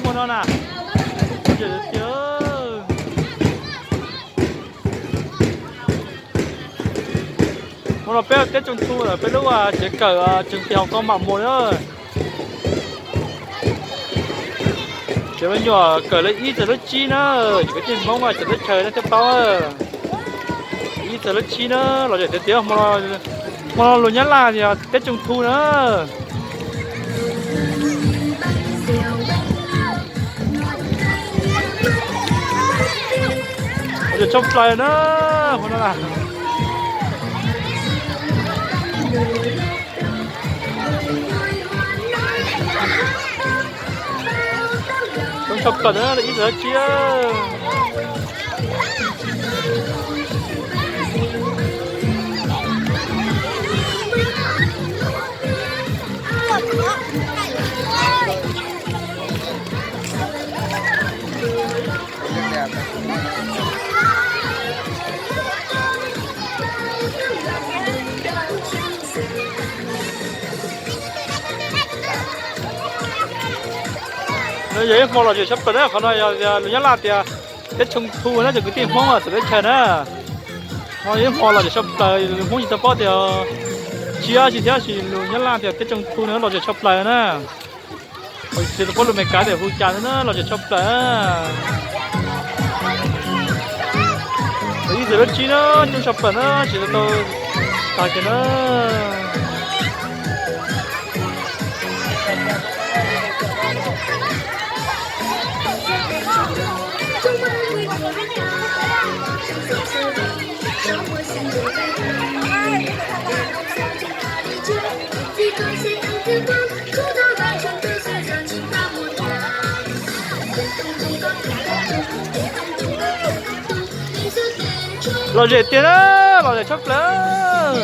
một non à chưa chưa một là bé tết trung thu là bé lúc à chỉ cỡ trường tiểu con mỏng một nữa chỉ bây giờ cỡ lấy ít rồi chi nữa chỉ có tiền mong mà chỉ lấy trời nó tiếp bao ít rồi chi nữa là để tiếp mà luôn nhắn là thì tết trung thu nữa giờ chọc lại nữa hôm nay không chọc lại nữa là ít rồi chia vậy phong là chỉ sắp tới đấy, còn này giờ nhớ là thì tết trung thu nó chỉ cái tiền phong là từ tết trời nữa, còn những phong là chỉ sắp tới phong gì tập bao thì chia chỉ theo chỉ nhớ là thì tết trung thu nữa là chỉ sắp tới nữa, rồi thì có luôn mấy cái để vui chơi nữa là chỉ sắp tới, rồi giờ chi nữa chúng sắp tới nữa chỉ là tôi tại cái nữa. Lò dễ tiền á, lò dễ chốc lớn.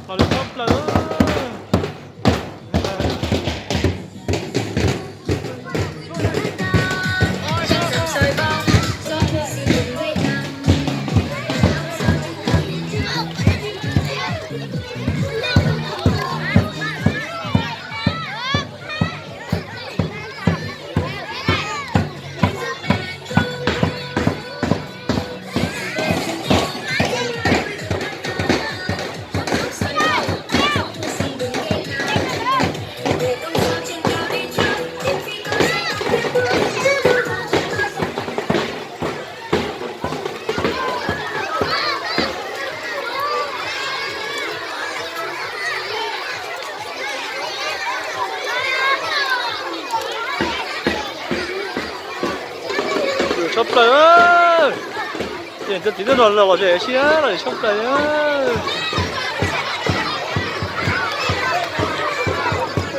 Lò dễ chốc lớn. chọc lại ơi, tiền cho tí nữa là để xí á, là chọc lại ơi,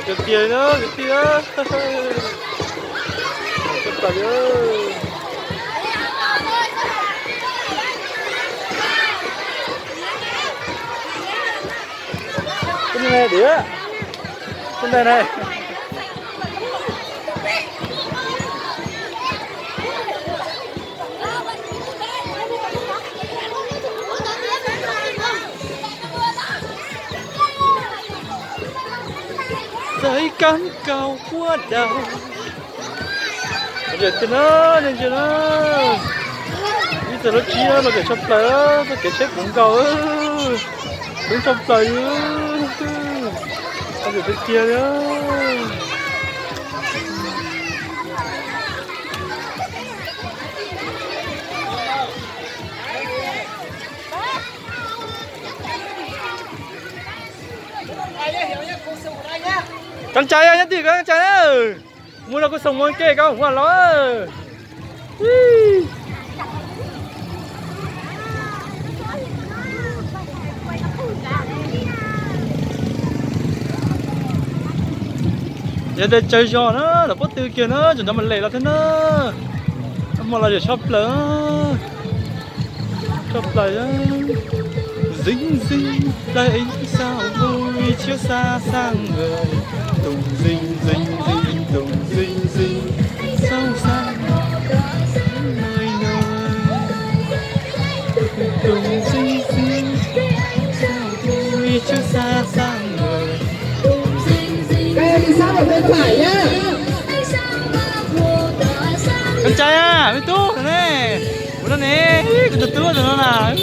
cho tiền nữa, cái tiền á, chọc lại ơi. Cái này đĩa, cái này này. Dãy cánh cao quá đầu. Để cho nó, để cho nó. Bây giờ nó chia nó để chọc lại á, nó để chết cũng cầu á. Đứng chọc lại á. Nó để chia nữa. Con trai ơi, nhắn tin con trai ơi. Mua là có sòng môn kê không? Không nó. Giờ để chơi trò nó, là bớt tiêu kia nó, chúng ta mình lệ là thế nó. Mà là để shop lỡ. Shop lại á. Dinh dinh đây ánh sao vui chiếu xa sang người. Tùng dinh dinh dinh tùng dinh dinh sâu xa nơi nơi. Tùng dinh dinh sao vui chiếu xa sang người. Các em đi sát vào bên phải nhá. Con trai à, bên tu thế này. Bữa này, cái từ từ rồi nó nào.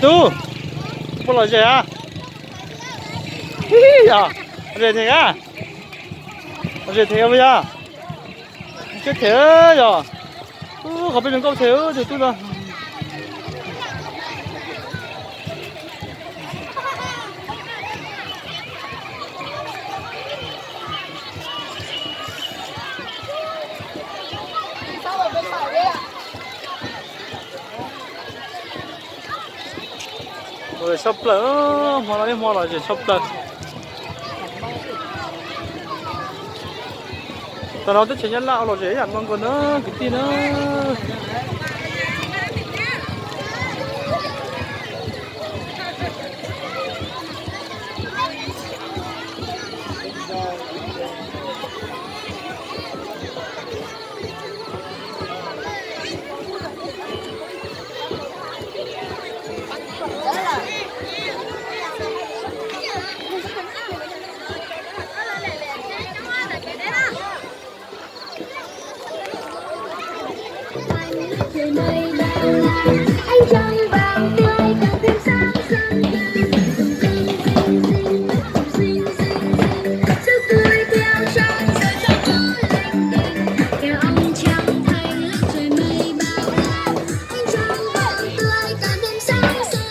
Tu, có lời gì à? Hi à, về thế à? Về thế bây giờ? Chết thế rồi. Có bên đường câu thế rồi tôi rồi. Rồi sắp lỡ, mua lại gì sắp lỡ. Tao nói tới chuyện nhân lão rồi dễ dàng con còn nữa, cái gì nữa. Anh trăng vàng tươi càng thêm sáng sân dinh sức tươi theo trong giờ cho có lành đành kêu ông trăng thành lớp trời mây bao la. Anh trăng vàng tươi càng thêm sáng sân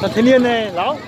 là thanh niên này lão.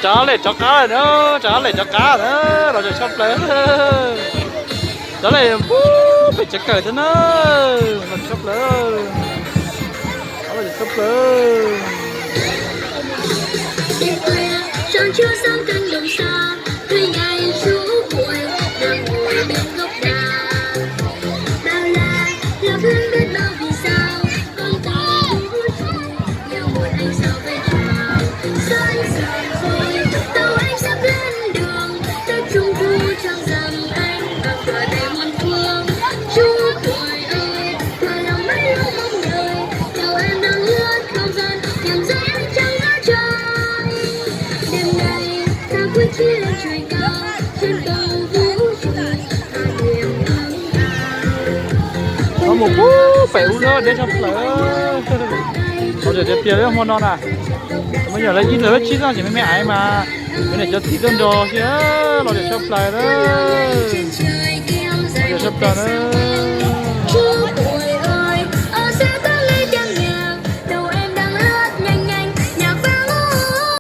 chó lên chó cá rồi đó chó lên chó cá nữa rồi sắp lên chó lên phải check cờ thế nữa rồi sắp lên rồi sắp lên đêm khuya tròn chiếu sáng cánh đồng xa người ngày chú buổi đang ngồi bên gốc đà bao la là hương biết bao vì sao con tàu vui như một ánh sao về chào soi soi rồi tàu anh sắp lên đường tới trung thu trong dầm anh và cờ đầy muôn phương chú tuổi ơi vừa lòng mấy lúc mong đợi tàu em đang lướt không gian tìm dãy ánh trăng giữa trời đêm nay ta quyết chia lên trời cao trên cầu vũ trụ ta niềm hương có một phễu nữa để sắp lên rồi để tiền đấy không non à bây giờ lấy ít nữa chín ra chỉ mấy mẹ ấy mà cái này cho tí đơn đồ chứ rồi để sắp lại đó để sắp lại đó